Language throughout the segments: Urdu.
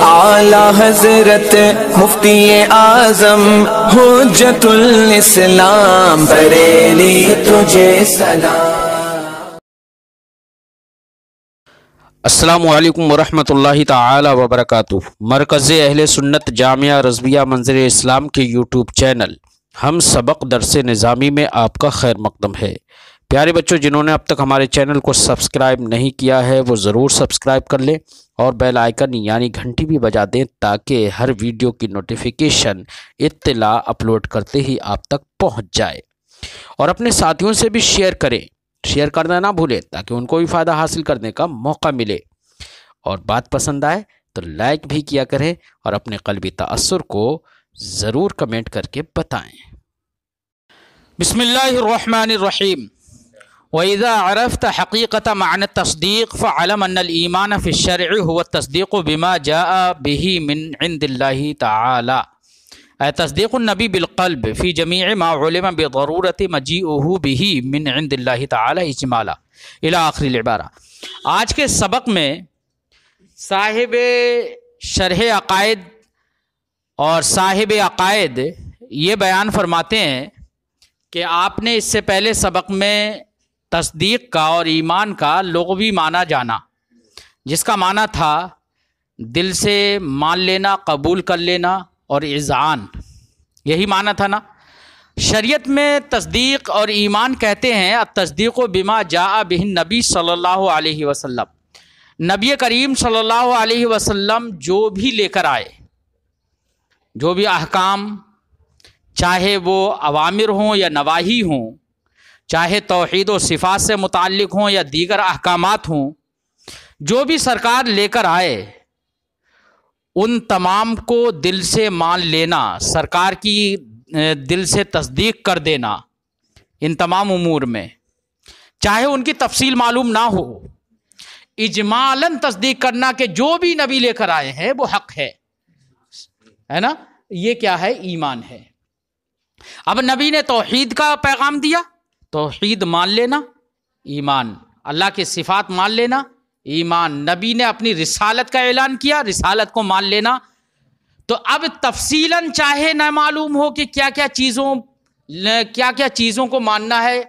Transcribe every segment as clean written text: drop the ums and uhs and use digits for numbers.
اعلی حضرت مفتی اعظم حجت الاسلام بریلی تجھے سلام۔ السلام علیکم ورحمۃ اللہ تعالی وبرکاتہ۔ مرکز اہل سنت جامعہ رضویہ منظر اسلام کے یوٹیوب چینل ہم سبق درس نظامی میں آپ کا خیر مقدم ہے۔ پیارے بچوں، جنہوں نے اب تک ہمارے چینل کو سبسکرائب نہیں کیا ہے وہ ضرور سبسکرائب کر لیں اور بیل آئیکن یعنی گھنٹی بھی بجا دیں تاکہ ہر ویڈیو کی نوٹیفیکیشن اطلاع اپلوڈ کرتے ہی آپ تک پہنچ جائے، اور اپنے ساتھیوں سے بھی شیئر کریں، شیئر کرنا نہ بھولیں تاکہ ان کو بھی فائدہ حاصل کرنے کا موقع ملے، اور بات پسند آئے تو لائک بھی کیا کریں اور اپنے قلبی تأثر کو ضرور کمنٹ کر کے بتائیں۔ بسم اللہ الرحمن الرحیم۔ وَإِذَا عَرَفْتَ حَقِيقَةَ مَعْنَى التَّصْدِيقِ فَاعْلَمْ أَنَّ الْإِيمَانَ فِي الشَّرْعِ هُوَ التَّصْدِيقُ بِمَا جَاءَ بِهِ مِنْ عِنْدِ اللَّهِ تَعَالَى، أي تصديق النبي بالقلب في جميع ما علم بضرورة مجيئه به من عند الله تعالى اجمالا الى آخر العبارہ۔ آج کے سبق میں صاحب شرح عقائد اور صاحب عقائد یہ بیان فرماتے ہیں کہ آپ نے اس سے پہلے سبق میں تصدیق کا اور ایمان کا لغوی معنی جانا، جس کا معنی تھا دل سے مان لینا، قبول کر لینا اور اذعان، یہی معنی تھا نا۔ شریعت میں تصدیق اور ایمان کہتے ہیں التصدیق بما جاء به النبی صلی اللہ علیہ وسلم، نبی کریم صلی اللہ علیہ وسلم جو بھی لے کر آئے، جو بھی احکام، چاہے وہ اوامر ہوں یا نواہی ہوں، چاہے توحید و صفات سے متعلق ہوں یا دیگر احکامات ہوں، جو بھی سرکار لے کر آئے ان تمام کو دل سے مان لینا، سرکار کی دل سے تصدیق کر دینا ان تمام امور میں، چاہے ان کی تفصیل معلوم نہ ہو، اجمالاً تصدیق کرنا کہ جو بھی نبی لے کر آئے ہیں وہ حق ہے نا، یہ کیا ہے؟ ایمان ہے۔ اب نبی نے توحید کا پیغام دیا، توحید مان لینا ایمان، اللہ کی صفات مان لینا ایمان، نبی نے اپنی رسالت کا اعلان کیا، رسالت کو مان لینا۔ تو اب تفصیلاً چاہے نہ معلوم ہو کہ کیا کیا چیزوں کو ماننا ہے،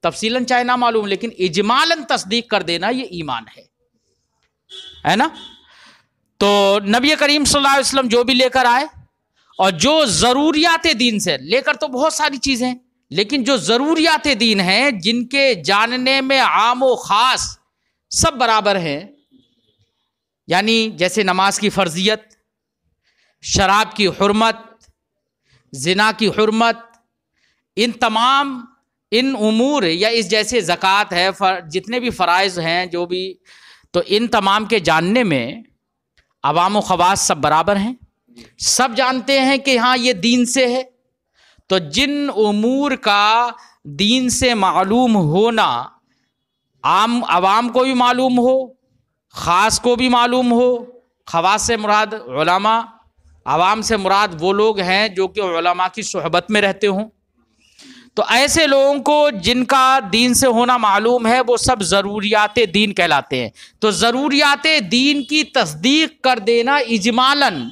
تفصیلاً چاہے نہ معلوم، لیکن اجمالاً تصدیق کر دینا یہ ایمان ہے نا۔ تو نبی کریم صلی اللہ علیہ وسلم جو بھی لے کر آئے، اور جو ضروریات دین سے لے کر تو بہت ساری چیزیں، لیکن جو ضروریات دین ہیں جن کے جاننے میں عام و خاص سب برابر ہیں، یعنی جیسے نماز کی فرضیت، شراب کی حرمت، زنا کی حرمت، ان تمام ان امور یا اس جیسے زکوٰۃ ہے، جتنے بھی فرائض ہیں جو بھی، تو ان تمام کے جاننے میں عوام و خواص سب برابر ہیں، سب جانتے ہیں کہ ہاں یہ دین سے ہے۔ تو جن امور کا دین سے معلوم ہونا عوام کو بھی معلوم ہو، خاص کو بھی معلوم ہو، خواص سے مراد علماء، عوام سے مراد وہ لوگ ہیں جو کہ علماء کی صحبت میں رہتے ہوں، تو ایسے لوگوں کو جن کا دین سے ہونا معلوم ہے وہ سب ضروریات دین کہلاتے ہیں۔ تو ضروریات دین کی تصدیق کر دینا اجمالاً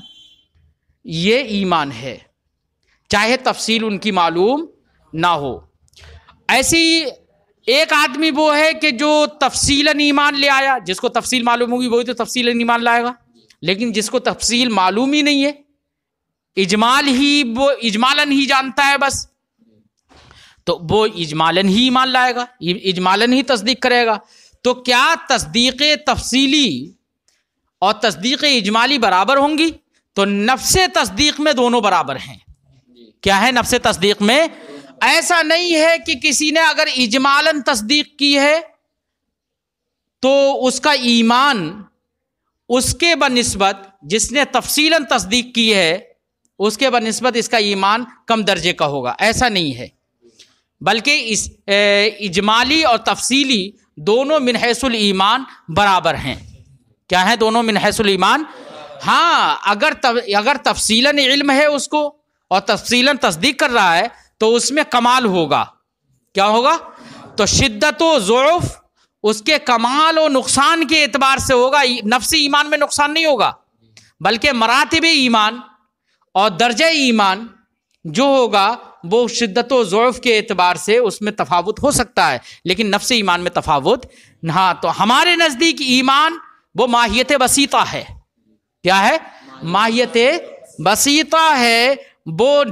یہ ایمان ہے، چاہے تفصیل ان کی معلوم نہ ہو۔ ایسی ایک آدمی وہ ہے کہ جو تفصیلاً ایمان لے آیا، جس کو تفصیل معلوم ہوگی وہی تو تفصیلاً ایمان لائے گا، لیکن جس کو تفصیل معلوم ہی نہیں ہے، وہ اجمالاً ہی جانتا ہے بس، تو وہ اجمالاً ہی ایمان لائے گا، اجمالاً ہی تصدیق کرے گا۔ تو کیا تصدیق تفصیلی اور تصدیق اجمالی برابر ہوں گی؟ تو نفس تصدیق میں دونوں برابر ہیں۔ کیا ہے نفس تصدیق میں؟ ایسا نہیں ہے کہ کسی نے اگر اجمالاً تصدیق کی ہے تو اس کا ایمان اس کے بنسبت جس نے تفصیلاً تصدیق کی ہے اس کے بنسبت اس کا ایمان کم درجے کا ہوگا، ایسا نہیں ہے، بلکہ اس اجمالی اور تفصیلی دونوں من حیث الایمان برابر ہیں۔ کیا ہیں دونوں من حیث الایمان؟ ہاں، اگر تفصیلاً علم ہے اس کو اور تفصیلاً تصدیق کر رہا ہے تو اس میں کمال ہوگا۔ کیا ہوگا؟ تو شدت و ضعف اس کے کمال و نقصان کے اعتبار سے ہوگا، نفسی ایمان میں نقصان نہیں ہوگا، بلکہ مراتب ایمان اور درجہ ایمان جو ہوگا وہ شدت و ضعف کے اعتبار سے اس میں تفاوت ہو سکتا ہے، لیکن نفس ایمان میں تفاوت نہ۔ تو ہمارے نزدیک ایمان وہ ماہیت بسیطہ ہے۔ کیا ہے؟ ماہیت بسیطہ ہے۔ وہ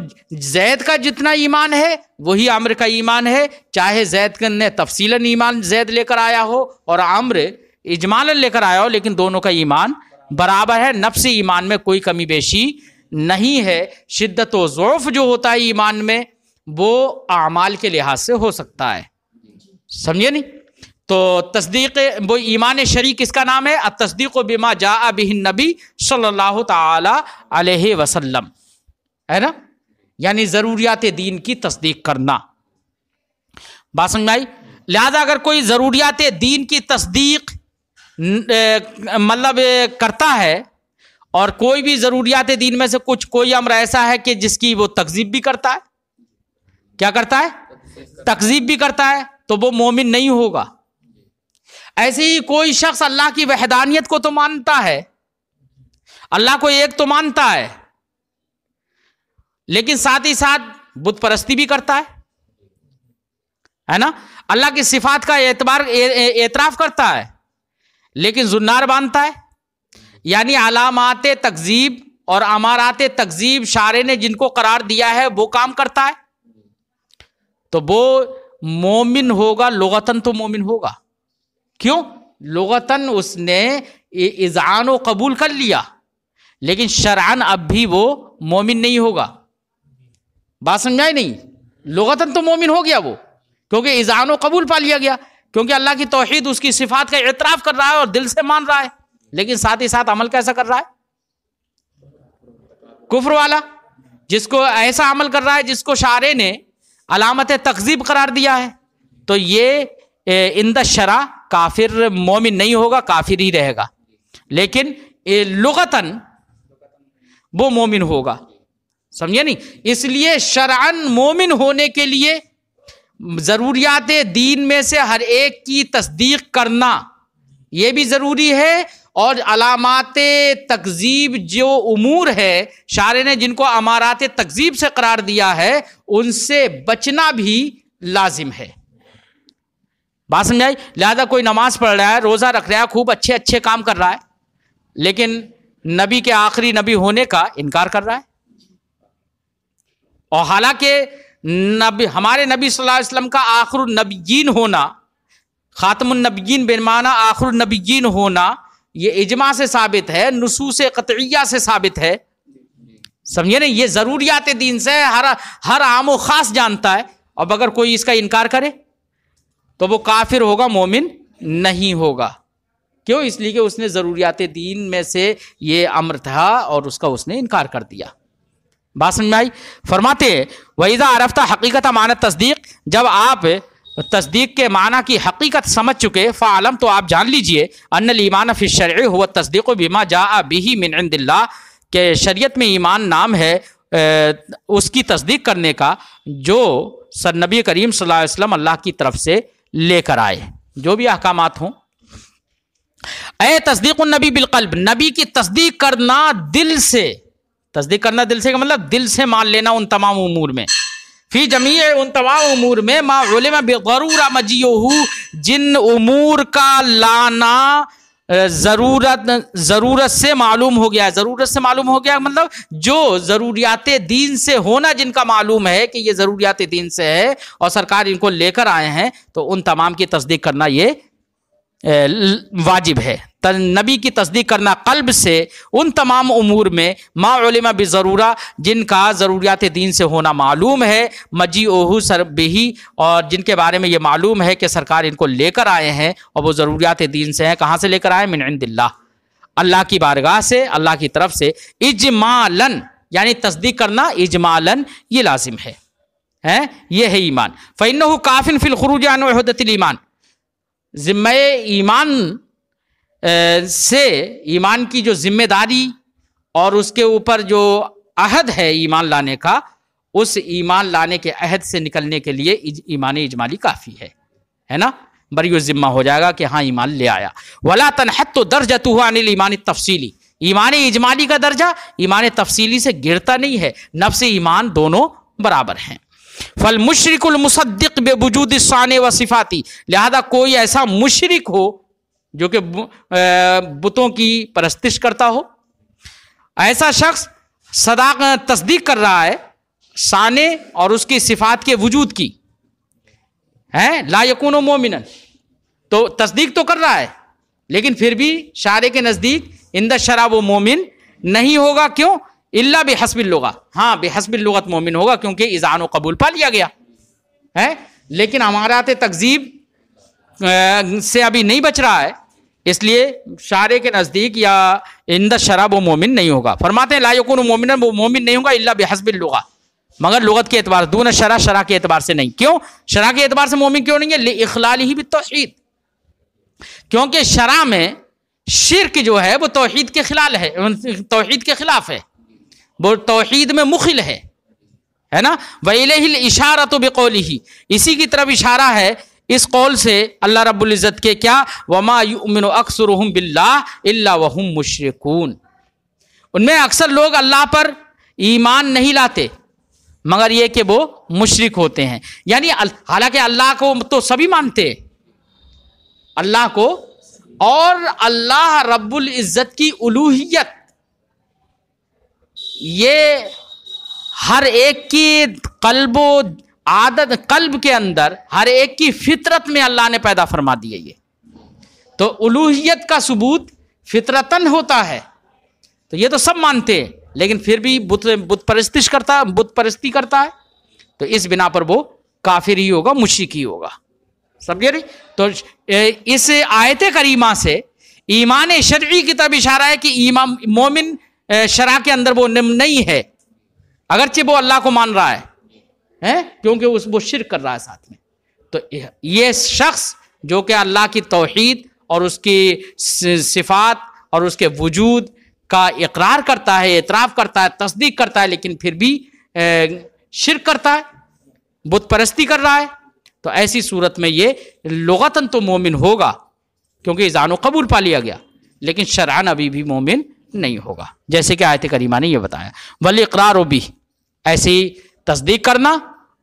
زید کا جتنا ایمان ہے وہی عمر کا ایمان ہے، چاہے زید نے تفصیلاً ایمان زید لے کر آیا ہو اور عمر اجمالاً لے کر آیا ہو، لیکن دونوں کا ایمان برابر ہے۔ نفس ایمان میں کوئی کمی بیشی نہیں ہے۔ شدت و ضعف جو ہوتا ہے ایمان میں وہ اعمال کے لحاظ سے ہو سکتا ہے، سمجھے نہیں؟ تو تصدیق وہ ایمان شرعی کس کا نام ہے؟ التصدیق بما جاء به النبی صلی اللہ تعالی علیہ وسلم، ہے نا؟ یعنی ضروریات دین کی تصدیق کرنا۔ بات سمجھ میں آئی؟ لہذا اگر کوئی ضروریات دین کی تصدیق مطلب کرتا ہے اور کوئی بھی ضروریات دین میں سے کوئی امر ایسا ہے کہ جس کی وہ تکذیب بھی کرتا ہے، کیا کرتا ہے؟ تکذیب بھی کرتا ہے، تو وہ مومن نہیں ہوگا۔ ایسے ہی کوئی شخص اللہ کی وحدانیت کو تو مانتا ہے، اللہ کو ایک تو مانتا ہے، لیکن ساتھ ہی ساتھ بت پرستی بھی کرتا ہے نا؟ اللہ کی صفات کا اعتراف کرتا ہے لیکن زنار باندھتا ہے، یعنی علامات تکذیب اور امارات تکذیب شارع نے جن کو قرار دیا ہے وہ کام کرتا ہے، تو وہ مومن ہوگا، لغتاً تو مومن ہوگا۔ کیوں؟ لغتاً اس نے اذعان و قبول کر لیا، لیکن شرعاً اب بھی وہ مومن نہیں ہوگا۔ بات سمجھائی نہیں؟ لغتاً تو مومن ہو گیا وہ، کیونکہ اذعان و قبول پا لیا گیا، کیونکہ اللہ کی توحید اس کی صفات کا اعتراف کر رہا ہے اور دل سے مان رہا ہے، لیکن ساتھ ہی ساتھ عمل کیسا کر رہا ہے؟ کفر والا، جس کو ایسا عمل کر رہا ہے جس کو شارع نے علامت تکذیب قرار دیا ہے، تو یہ عند الشرع کافر مومن نہیں ہوگا، کافر ہی رہے گا، لیکن لغتاً وہ مومن ہوگا، سمجھے نہیں؟ اس لیے شرعاً مومن ہونے کے لیے ضروریات دین میں سے ہر ایک کی تصدیق کرنا یہ بھی ضروری ہے، اور علامات تکذیب جو امور ہے شارع نے جن کو امارات تکذیب سے قرار دیا ہے ان سے بچنا بھی لازم ہے۔ بات سمجھائی؟ لہذا کوئی نماز پڑھ رہا ہے، روزہ رکھ رہا ہے، خوب اچھے اچھے کام کر رہا ہے، لیکن نبی کے آخری نبی ہونے کا انکار کر رہا ہے، اور حالانکہ ہمارے نبی صلی اللہ علیہ وسلم کا آخر النبیین ہونا، خاتم النبیین بمعنی آخر النبیین ہونا، یہ اجماع سے ثابت ہے، نصوص قطعیہ سے ثابت ہے، سمجھے نہیں؟ یہ ضروریات دین سے ہر عام و خاص جانتا ہے، اب اگر کوئی اس کا انکار کرے تو وہ کافر ہوگا، مومن نہیں ہوگا۔ کیوں؟ اس لیے کہ اس نے ضروریات دین میں سے یہ امر تھا اور اس کا اس نے انکار کر دیا۔ بات سمجھ میں آئی؟ فرماتے ہیں وَإِذَا عَرَفْتَ حَقِيقَةَ معنی تصدیق، جب آپ تصدیق کے معنی کی حقیقت سمجھ چکے، فعلم تو آپ جان لیجئے ان الایمان فی الشرع هو التصدیق بما جاء به من عند اللہ، کہ شریعت میں ایمان نام ہے اس کی تصدیق کرنے کا جو نبی کریم صلی اللہ علیہ وسلم اللہ کی طرف سے لے کر آئے، جو بھی احکامات ہوں۔ اے تصدیق النبی بالقلب، نبی کی تصدیق کرنا دل سے، تصدیق کرنا دل سے کا مطلب دل سے مان لینا ان تمام امور میں، فی جمیع ان تمام امور میں، ما علم بضرورہ مجیئہ، جن امور کا لانا ضرورت سے معلوم ہو گیا، ضرورت سے معلوم ہو گیا مطلب جو ضروریات دین سے ہونا جن کا معلوم ہے کہ یہ ضروریات دین سے ہے اور سرکار ان کو لے کر آئے ہیں، تو ان تمام کی تصدیق کرنا یہ واجب ہے۔ نبی کی تصدیق کرنا قلب سے ان تمام امور میں، ما علم بضرورہ، جن کا ضروریات دین سے ہونا معلوم ہے، مجیئہ سر بہی، اور جن کے بارے میں یہ معلوم ہے کہ سرکار ان کو لے کر آئے ہیں، اور وہ ضروریات دین سے ہیں، کہاں سے لے کر آئے؟ من عند اللہ، اللہ کی بارگاہ سے، اللہ کی طرف سے، اجمالاً، یعنی تصدیق کرنا اجمالاً یہ لازم ہے، یہ ہے ایمان۔ فإنہ کاف فی الخروج عن وحدۃ الایمان، ذمہ ایمان سے، ایمان کی جو ذمہ داری اور اس کے اوپر جو عہد ہے ایمان لانے کا، اس ایمان لانے کے عہد سے نکلنے کے لیے ایمان اجمالی کافی ہے نا؟ بری ذمہ ہو جائے گا کہ ہاں ایمان لے آیا۔ ولا تنحط درجتہ عن الایمان التفصیلی، ایمان اجمالی کا درجہ ایمان تفصیلی سے گرتا نہیں ہے، نفس ایمان دونوں برابر ہیں۔ فالمشرک المصدق بوجود الصانع و صفاتی، لہذا کوئی ایسا مشرک ہو جو کہ بتوں کی پرستش کرتا ہو، ایسا شخص تصدیق کر رہا ہے صانع اور اس کی صفات کے وجود کی، ہے لا یکون مومنا، تو تصدیق تو کر رہا ہے لیکن پھر بھی شارع کے نزدیک عند الشرع وہ مومن نہیں ہوگا۔ کیوں؟ الا بحسب اللغہ، ہاں بحسب اللغت مومن ہوگا کیونکہ اذعان و قبول پا لیا گیا ہے، لیکن امارات تکذیب سے ابھی نہیں بچ رہا ہے، اس لیے شارع کے نزدیک یا عند الشرع وہ مومن نہیں ہوگا۔ فرماتے ہیں لا یکون مومنا، وہ مومن نہیں ہوگا الا بحسب اللغہ، مگر لغت کے اعتبار دون شرع، شرع کے اعتبار سے نہیں۔ کیوں شرع کے اعتبار سے مومن کیوں نہیں ہے؟ لاخلالہ بالتوحید، کیونکہ شرع میں شرک جو ہے وہ توحید کے خلاف ہے، توحید کے خلاف ہے، وہ توحید میں مخل ہے نا۔ وَإِلَيْهِ الْإِشَارَةُ بِقَوْلِهِ، اسی کی طرف اشارہ ہے اس قول سے اللہ رب العزت کے، کیا وَمَا يُؤْمِنُ أَكْثَرُهُم بِاللَّهِ إِلَّا وَهُم مُشْرِكُونَ، ان میں اکثر لوگ اللہ پر ایمان نہیں لاتے مگر یہ کہ وہ مشرک ہوتے ہیں، یعنی حالانکہ اللہ کو تو سبھی مانتے ہیں، اللہ کو، اور اللہ رب العزت کی الوہیت یہ ہر ایک کی قلب و عادت، قلب کے اندر ہر ایک کی فطرت میں اللہ نے پیدا فرما دی ہے، یہ تو الوہیت کا ثبوت فطرتاً ہوتا ہے، تو یہ تو سب مانتے ہیں لیکن پھر بھی بت پرستی کرتا ہے، تو اس بنا پر وہ کافر ہی ہوگا، مشرک ہی ہوگا، سمجھے نہیں؟ تو اس آیت کریمہ سے ایمان شرعی کی طرف اشارہ ہے کہ ایمان مومن شرع کے اندر وہ نہیں ہے، اگرچہ وہ اللہ کو مان رہا ہے کیونکہ وہ شرک کر رہا ہے ساتھ میں، تو یہ شخص جو کہ اللہ کی توحید اور اس کی صفات اور اس کے وجود کا اقرار کرتا ہے، اعتراف کرتا ہے، تصدیق کرتا ہے، لیکن پھر بھی شرک کرتا ہے، بت پرستی کر رہا ہے، تو ایسی صورت میں یہ لغتاً تو مومن ہوگا کیونکہ اذعان و قبول پا لیا گیا، لیکن شرعاً ابھی بھی مومن نہیں ہوگا، جیسے کہ آیت کریمہ نے یہ بتایا۔ والاقرار بھی، ایسی تصدیق کرنا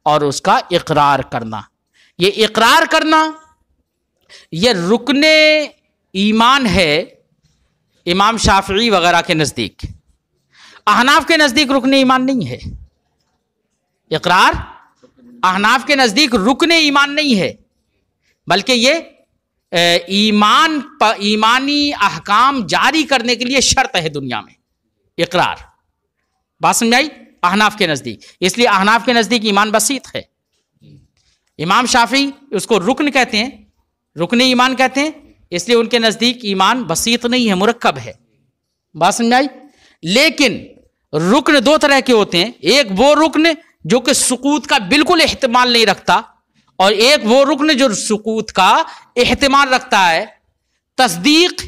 اور اس کا اقرار کرنا، یہ اقرار کرنا یہ رکن ایمان ہے امام شافعی وغیرہ کے نزدیک، احناف کے نزدیک رکن ایمان نہیں ہے، اقرار احناف کے نزدیک رکن ایمان نہیں ہے، بلکہ یہ ایمانی احکام جاری کرنے کے لیے شرط ہے دنیا میں، اقرار، بات سمجھ آئی؟ احناف کے نزدیک، اس لیے احناف کے نزدیک ایمان بسیط ہے، امام شافعی اس کو رکن کہتے ہیں، رکن ایمان کہتے ہیں، اس لیے ان کے نزدیک ایمان بسیط نہیں ہے، مرکب ہے، بات سمجھ آئی؟ لیکن رکن دو طرح کے ہوتے ہیں، ایک وہ رکن جو کہ سقوط کا بالکل احتمال نہیں رکھتا، اور ایک وہ رکن جو سقوط کا احتمال رکھتا ہے۔ تصدیق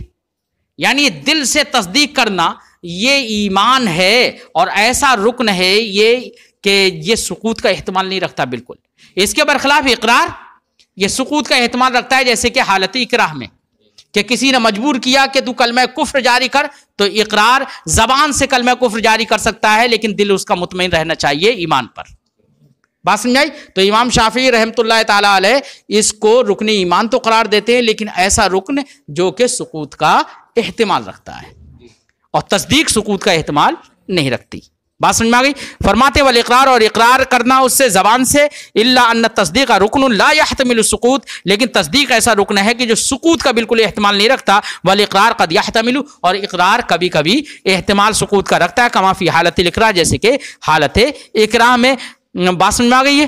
یعنی دل سے تصدیق کرنا یہ ایمان ہے، اور ایسا رکن ہے یہ کہ یہ سقوط کا احتمال نہیں رکھتا بالکل۔ اس کے برخلاف اقرار یہ سقوط کا احتمال رکھتا ہے، جیسے کہ حالت اکراہ میں کہ کسی نے مجبور کیا کہ تو کلمہ کفر جاری کر، تو اقرار زبان سے کلمہ کفر جاری کر سکتا ہے لیکن دل اس کا مطمئن رہنا چاہیے ایمان پر، بات سمجھائی؟ تو امام شافعی رحمۃ اللہ تعالی علیہ اس کو رکن ایمان تو قرار دیتے ہیں، لیکن ایسا رکن جو کہ سقوط کا احتمال رکھتا ہے، اور تصدیق سقوط کا احتمال نہیں رکھتی، بات سمجھ میں آ گئی؟ فرماتے والاقرار، اور اقرار کرنا اس سے زبان سے، الا ان التصدیق رکن لا يحتمل السقوط، لیکن تصدیق ایسا رکن ہے کہ جو سقوط کا بالکل احتمال نہیں رکھتا، والاقرار قد يحتمل، اور اقرار کبھی کبھی احتمال سقوط کا رکھتا ہے، کما فی حالت الاکراہ، جیسے کہ حالت اکراہ میں، بات سمجھ میں آ گئی ہے؟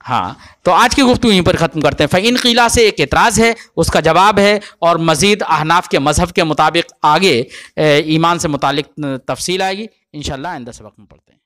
ہاں، تو آج کی گفتگو یہیں پر ختم کرتے ہیں۔ فَإِنْ قِيلَ سے ایک اعتراض ہے، اس کا جواب ہے، اور مزید احناف کے مذہب کے مطابق آگے ایمان سے متعلق تفصیل آئے گی، انشاءاللہ آئندہ سبق میں پڑھتے ہیں۔